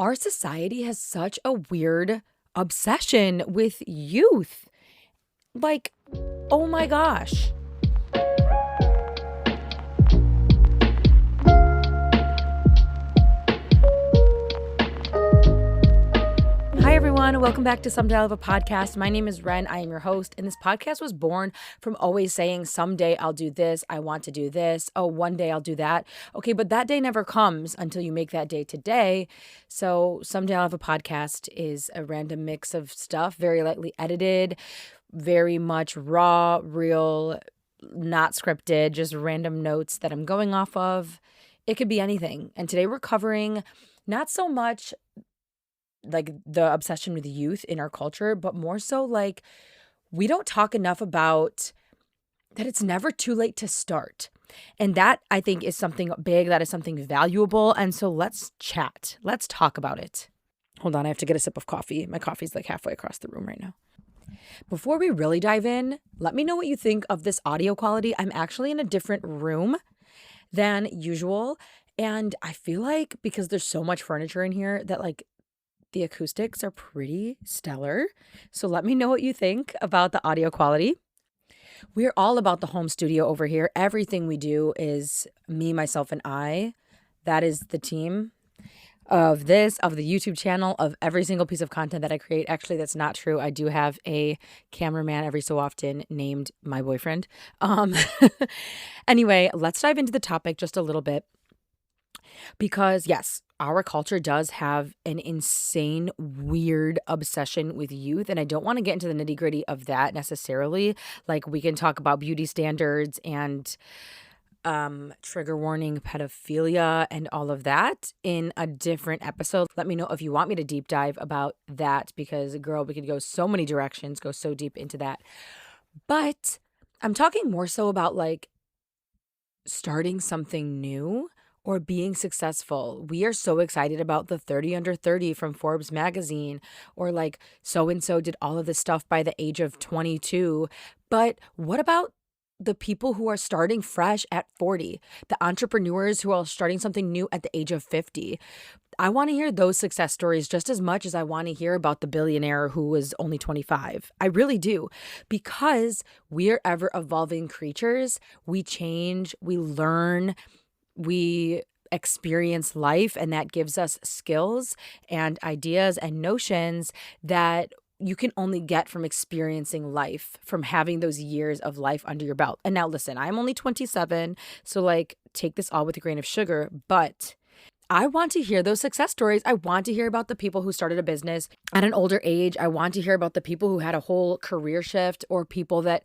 Our society has such a weird obsession with youth. Like, oh my gosh. Hi, everyone. Welcome back to Someday I'll Have a Podcast. My name is Ren. I am your host. And this podcast was born from always saying, someday I'll do this. I want to do this. Oh, one day I'll do that. Okay, but that day never comes until you make that day today. So Someday I'll Have a Podcast is a random mix of stuff, very lightly edited, very much raw, real, not scripted, just random notes that I'm going off of. It could be anything. And today we're covering not so much like the obsession with youth in our culture, but more so like we don't talk enough about that it's never too late to start. And that I think is something big, that is something valuable. And so let's chat. Let's talk about it. Hold on, I have to get a sip of coffee. My coffee's like halfway across the room right now. Before we really dive in, let me know what you think of this audio quality. I'm actually in a different room than usual. And I feel like because there's so much furniture in here that like the acoustics are pretty stellar. So let me know what you think about the audio quality. We're all about the home studio over here. Everything we do is me, myself, and I. That is the team of this, of the YouTube channel, of every single piece of content that I create. Actually, that's not true. I do have a cameraman every so often named my boyfriend. Anyway, let's dive into the topic just a little bit. Because yes, our culture does have an insane, weird obsession with youth. And I don't want to get into the nitty gritty of that necessarily. Like we can talk about beauty standards and trigger warning, pedophilia, and all of that in a different episode. Let me know if you want me to deep dive about that because, girl, we could go so many directions, go so deep into that. But I'm talking more so about like starting something new or being successful. We are so excited about the 30 under 30 from Forbes magazine, or like so-and-so did all of this stuff by the age of 22. But what about the people who are starting fresh at 40, the entrepreneurs who are starting something new at the age of 50? I want to hear those success stories just as much as I want to hear about the billionaire who was only 25. I really do, because we are ever evolving creatures. We change, we learn, we experience life, and that gives us skills and ideas and notions that you can only get from experiencing life, from having those years of life under your belt. And now listen, I'm only 27, so like take this all with a grain of sugar, but I want to hear those success stories. I want to hear about the people who started a business at an older age. I want to hear about the people who had a whole career shift, or people that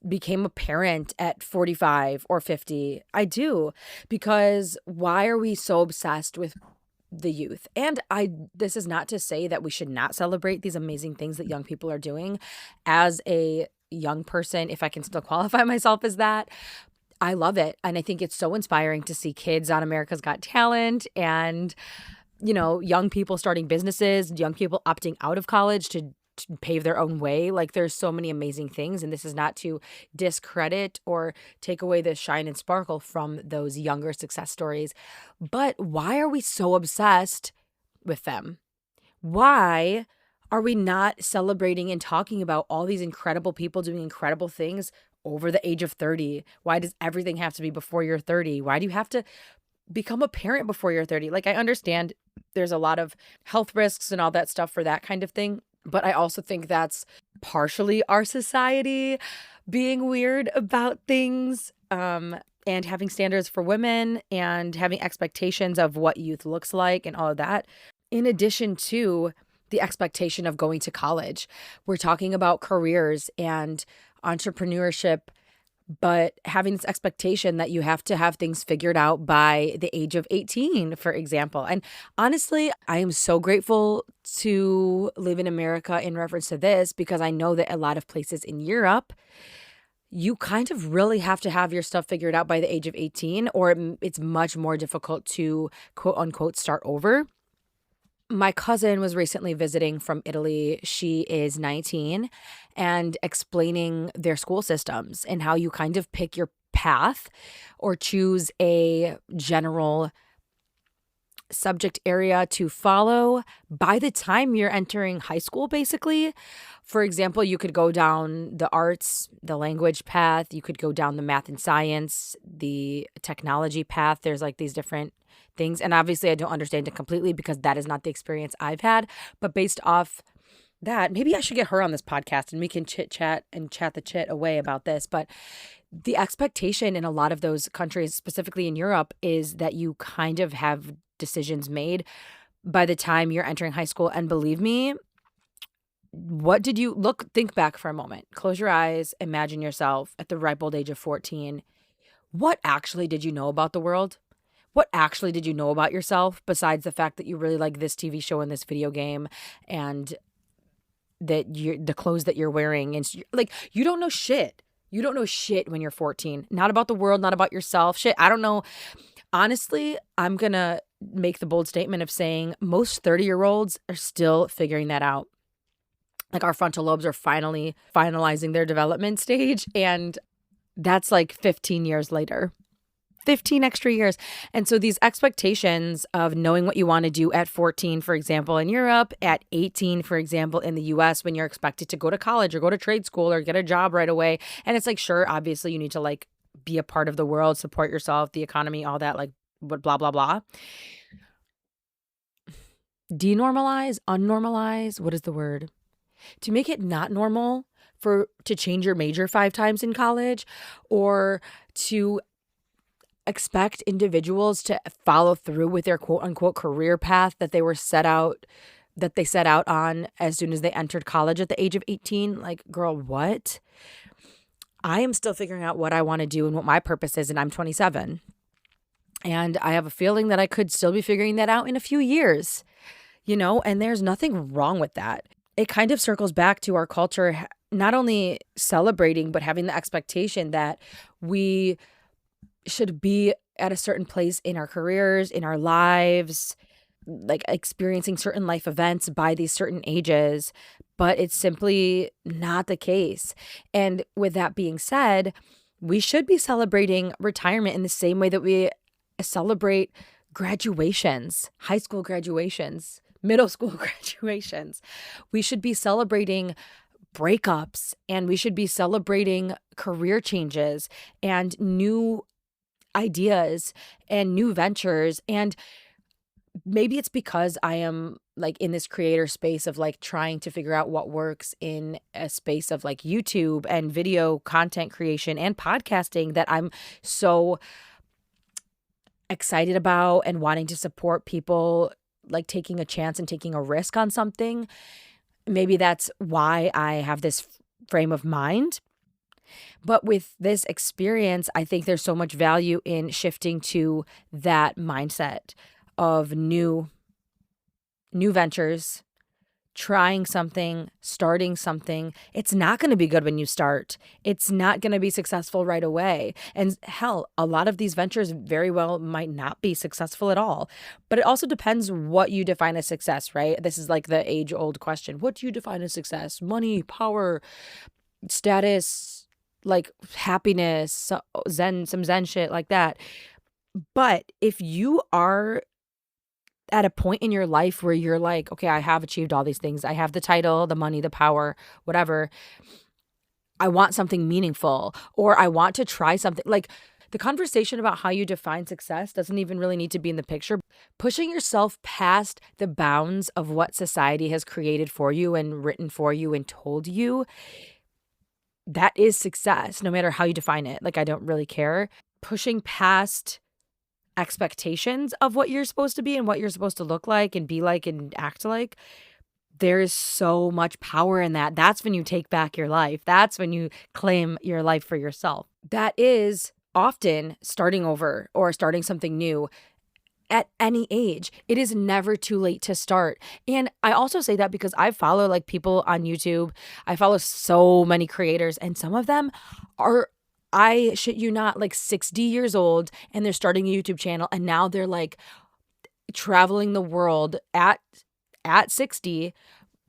became a parent at 45 or 50. I do, because why are we so obsessed with the youth? And this is not to say that we should not celebrate these amazing things that young people are doing. As a young person, if I can still qualify myself as that, I love it. And I think it's so inspiring to see kids on America's Got Talent and, you know, young people starting businesses, young people opting out of college to pave their own way. Like there's so many amazing things, and this is not to discredit or take away the shine and sparkle from those younger success stories. But why are we so obsessed with them? Why are we not celebrating and talking about all these incredible people doing incredible things over the age of 30? Why does everything have to be before you're 30? Why do you have to become a parent before you're 30? Like, I understand there's a lot of health risks and all that stuff for that kind of thing. But I also think that's partially our society being weird about things, and having standards for women and having expectations of what youth looks like and all of that. In addition to the expectation of going to college, we're talking about careers and entrepreneurship, but having this expectation that you have to have things figured out by the age of 18, for example. And honestly, I am so grateful to live in America in reference to this, because I know that a lot of places in Europe, you kind of really have to have your stuff figured out by the age of 18, or it's much more difficult to quote unquote start over. My cousin was recently visiting from Italy. She is 19, and explaining their school systems and how you kind of pick your path or choose a general subject area to follow by the time you're entering high school, basically. For example, you could go down the arts, the language path, you could go down the math and science, the technology path. There's like these different things. And obviously, I don't understand it completely because that is not the experience I've had. But based off that, maybe I should get her on this podcast and we can chit chat and chat the chit away about this. But the expectation in a lot of those countries, specifically in Europe, is that you kind of have decisions made by the time you're entering high school. And believe me, think back for a moment, close your eyes, imagine yourself at the ripe old age of 14. What actually did you know about the world? What actually did you know about yourself besides the fact that you really like this TV show and this video game and that the clothes that you're wearing? And like, you don't know shit. You don't know shit when you're 14. Not about the world, not about yourself. Shit, I don't know. Honestly, I'm going to make the bold statement of saying most 30-year-olds are still figuring that out. Like, our frontal lobes are finally finalizing their development stage, and that's like 15 years later. 15 extra years. And so these expectations of knowing what you want to do at 14, for example, in Europe, at 18, for example, in the US, when you're expected to go to college or go to trade school or get a job right away. And it's like, sure, obviously you need to like be a part of the world, support yourself, the economy, all that, like blah, blah, blah. Denormalize, unnormalize, what is the word? To make it not normal to change your major 5 times in college, or to expect individuals to follow through with their quote unquote career path that they set out on as soon as they entered college at the age of 18. Like, girl, what? I am still figuring out what I want to do and what my purpose is, and I'm 27. And I have a feeling that I could still be figuring that out in a few years, and there's nothing wrong with that. It kind of circles back to our culture, not only celebrating, but having the expectation that we should be at a certain place in our careers, in our lives, like experiencing certain life events by these certain ages, but it's simply not the case. And with that being said, we should be celebrating retirement in the same way that we celebrate graduations, high school graduations, middle school graduations. We should be celebrating breakups, and we should be celebrating career changes and new ideas and new ventures. And maybe it's because I am like in this creator space of like trying to figure out what works in a space of like YouTube and video content creation and podcasting that I'm so excited about and wanting to support people like taking a chance and taking a risk on something. Maybe that's why I have this frame of mind. But with this experience, I think there's so much value in shifting to that mindset of new ventures, trying something, starting something. It's not going to be good when you start. It's not going to be successful right away. And hell, a lot of these ventures very well might not be successful at all. But it also depends what you define as success, right? This is like the age-old question. What do you define as success? Money, power, status, like happiness, some zen shit like that. But if you are at a point in your life where you're like, okay, I have achieved all these things. I have the title, the money, the power, whatever. I want something meaningful, or I want to try something. Like, the conversation about how you define success doesn't even really need to be in the picture. Pushing yourself past the bounds of what society has created for you and written for you and told you, that is success, no matter how you define it. Like, I don't really care. Pushing past expectations of what you're supposed to be and what you're supposed to look like and be like and act like, there is so much power in that. That's when you take back your life. That's when you claim your life for yourself. That is often starting over or starting something new at any age. It is never too late to start. And I also say that because I follow like people on YouTube. I follow so many creators, and some of them are, I shit you not, like 60 years old, and they're starting a YouTube channel, and now they're like traveling the world at 60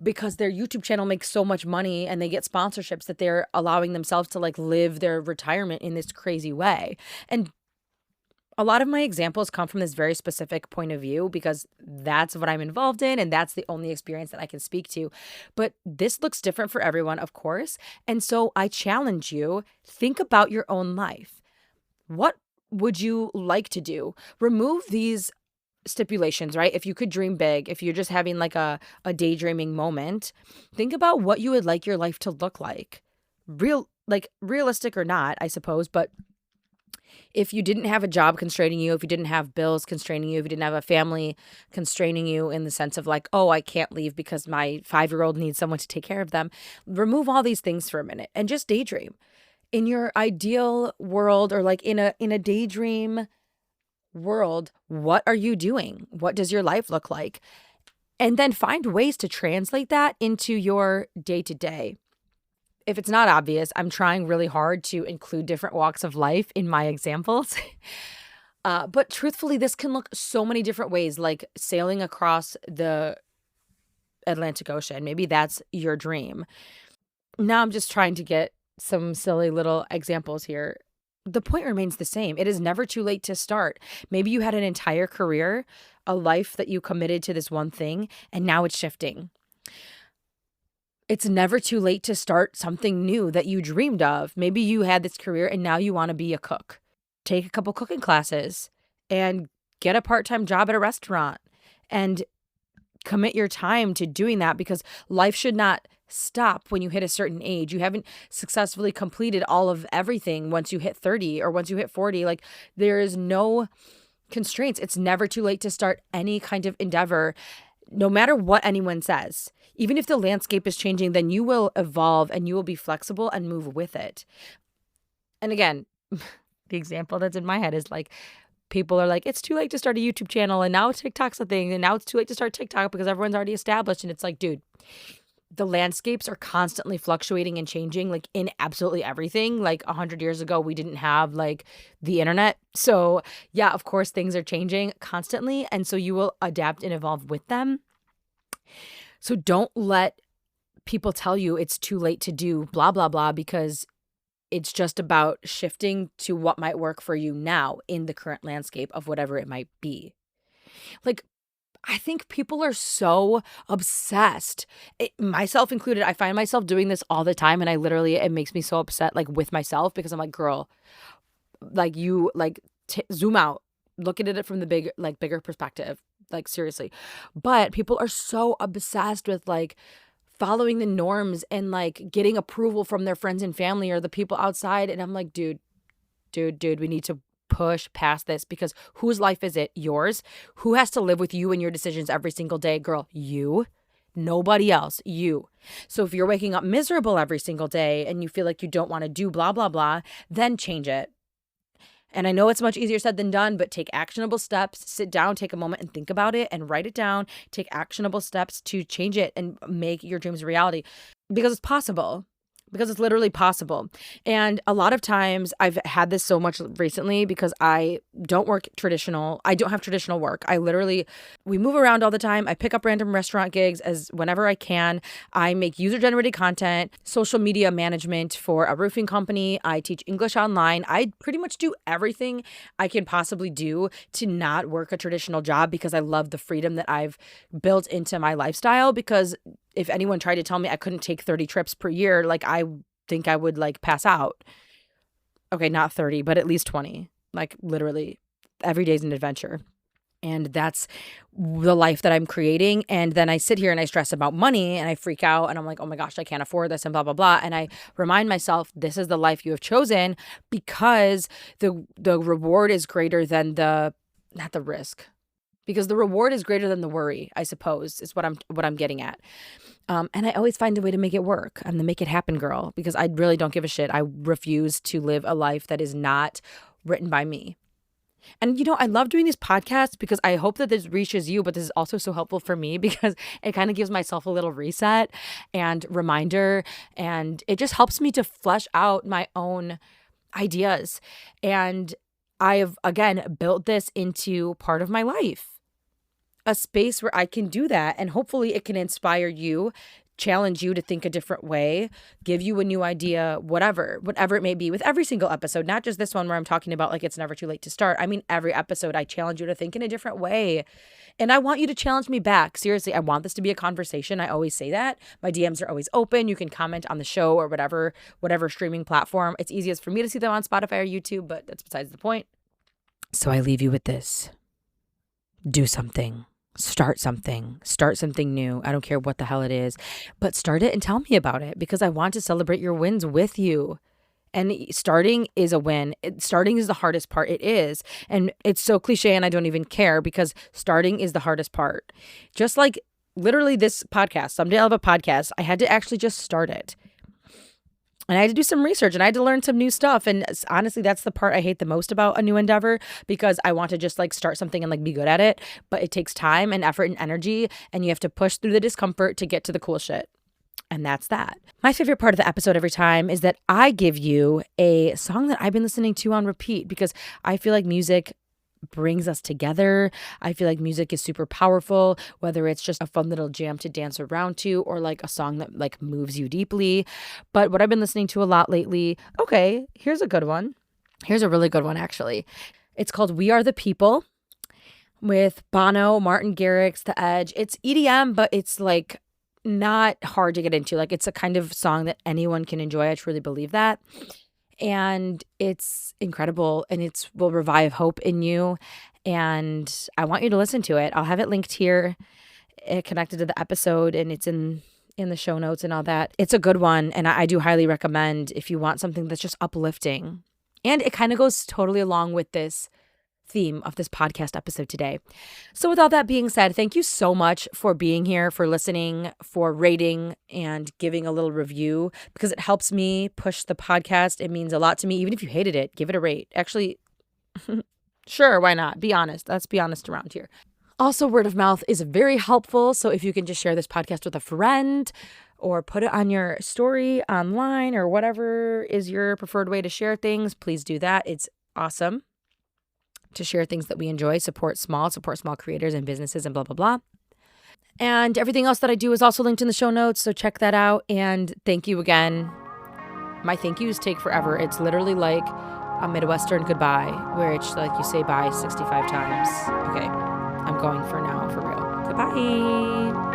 because their YouTube channel makes so much money and they get sponsorships that they're allowing themselves to like live their retirement in this crazy way. And A lot of my examples come from this very specific point of view because that's what I'm involved in and that's the only experience that I can speak to. But this looks different for everyone, of course. And so I challenge you, think about your own life. What would you like to do? Remove these stipulations, right? If you could dream big, if you're just having like a daydreaming moment, think about what you would like your life to look like. Realistic or not, I suppose, but if you didn't have a job constraining you, if you didn't have bills constraining you, if you didn't have a family constraining you in the sense of like, oh, I can't leave because my 5-year-old needs someone to take care of them, remove all these things for a minute and just daydream. In your ideal world or like in a daydream world, what are you doing? What does your life look like? And then find ways to translate that into your day-to-day. If it's not obvious, I'm trying really hard to include different walks of life in my examples. But truthfully, this can look so many different ways, like sailing across the Atlantic Ocean. Maybe that's your dream. Now I'm just trying to get some silly little examples here. The point remains the same. It is never too late to start. Maybe you had an entire career, a life that you committed to this one thing, and now it's shifting. It's never too late to start something new that you dreamed of. Maybe you had this career and now you want to be a cook. Take a couple cooking classes and get a part-time job at a restaurant and commit your time to doing that, because life should not stop when you hit a certain age. You haven't successfully completed all of everything once you hit 30 or once you hit 40. Like, there is no constraints. It's never too late to start any kind of endeavor, no matter what anyone says. Even if the landscape is changing, then you will evolve and you will be flexible and move with it. And again, the example that's in my head is like, people are like, it's too late to start a YouTube channel and now TikTok's a thing and now it's too late to start TikTok because everyone's already established. And it's like, dude, the landscapes are constantly fluctuating and changing, like in absolutely everything. Like 100 years ago, we didn't have like the internet. So yeah, of course, things are changing constantly. And so you will adapt and evolve with them. So don't let people tell you it's too late to do blah, blah, blah, because it's just about shifting to what might work for you now in the current landscape of whatever it might be. Like, I think people are so obsessed, myself included. I find myself doing this all the time, and it makes me so upset, like with myself, because I'm like, girl, like zoom out, look at it from the bigger perspective, like seriously. But people are so obsessed with like following the norms and like getting approval from their friends and family or the people outside. And I'm like, dude, we need to push past this, because whose life is it? Yours. Who has to live with you and your decisions every single day? Girl, you. Nobody else. You. So if you're waking up miserable every single day and you feel like you don't want to do blah, blah, blah, then change it. And I know it's much easier said than done, but take actionable steps. Sit down, take a moment and think about it and write it down. Take actionable steps to change it and make your dreams a reality, because it's possible. Because it's literally possible. And a lot of times I've had this so much recently because I don't have traditional work. We move around all the time. I pick up random restaurant gigs as whenever I can. I make user-generated content, social media management for a roofing company. I teach English online. I pretty much do everything I can possibly do to not work a traditional job, because I love the freedom that I've built into my lifestyle. Because if anyone tried to tell me I couldn't take 30 trips per year, like, I think I would like pass out. Okay, not 30, but at least 20. Like, literally every day's an adventure. And that's the life that I'm creating. And then I sit here and I stress about money and I freak out and I'm like, oh my gosh, I can't afford this and blah, blah, blah. And I remind myself, this is the life you have chosen, because the reward is greater than not the risk. Because the reward is greater than the worry, I suppose, is what I'm getting at. And I always find a way to make it work. I'm the make it happen girl, because I really don't give a shit. I refuse to live a life that is not written by me. And, I love doing these podcasts because I hope that this reaches you, but this is also so helpful for me because it kind of gives myself a little reset and reminder, and it just helps me to flesh out my own ideas. And I've, again, built this into part of my life, a space where I can do that. And hopefully it can inspire you challenge you to think a different way, give you a new idea, whatever it may be, with every single episode, not just this one where I'm talking about like it's never too late to start. I mean, every episode I challenge you to think in a different way. And I want you to challenge me back. Seriously, I want this to be a conversation. I always say that. My DMs are always open. You can comment on the show or whatever streaming platform. It's easiest for me to see them on Spotify or YouTube, but that's besides the point. So I leave you with this. Do something. Start something new. I don't care what the hell it is, but start it and tell me about it, because I want to celebrate your wins with you. And starting is a win. Starting is the hardest part. It is. And it's so cliche and I don't even care, because starting is the hardest part. Just like literally this podcast. Someday I'll have a podcast. I had to actually just start it. And I had to do some research and I had to learn some new stuff. And honestly, that's the part I hate the most about a new endeavor, because I want to just like start something and like be good at it. But it takes time and effort and energy, and you have to push through the discomfort to get to the cool shit. And that's that. My favorite part of the episode every time is that I give you a song that I've been listening to on repeat, because I feel like music brings us together. I feel like music is super powerful, whether it's just a fun little jam to dance around to or like a song that like moves you deeply. But what I've been listening to a lot lately, okay, here's a good one. Here's a really good one, actually. It's called We Are the People with Bono, Martin Garrix, The Edge. It's EDM, but it's like not hard to get into. Like it's a kind of song that anyone can enjoy. I truly believe that. And it's incredible, and it will revive hope in you. And I want you to listen to it. I'll have it linked here, connected to the episode, and it's in the show notes and all that. It's a good one, and I do highly recommend if you want something that's just uplifting. And it kind of goes totally along with this theme of this podcast episode today. So with all that being said, thank you so much for being here, for listening, for rating and giving a little review, because it helps me push the podcast. It means a lot to me. Even if you hated it, give it a rate. Actually, sure, why not? Be honest. Let's be honest around here. Also, word of mouth is very helpful. So if you can just share this podcast with a friend or put it on your story online or whatever is your preferred way to share things, please do that. It's awesome to share things that we enjoy, support small creators and businesses and blah, blah, blah. And everything else that I do is also linked in the show notes, so check that out. And thank you again. My thank yous take forever. It's literally like a Midwestern goodbye, where it's like you say bye 65 times. Okay, I'm going for now, for real. Goodbye.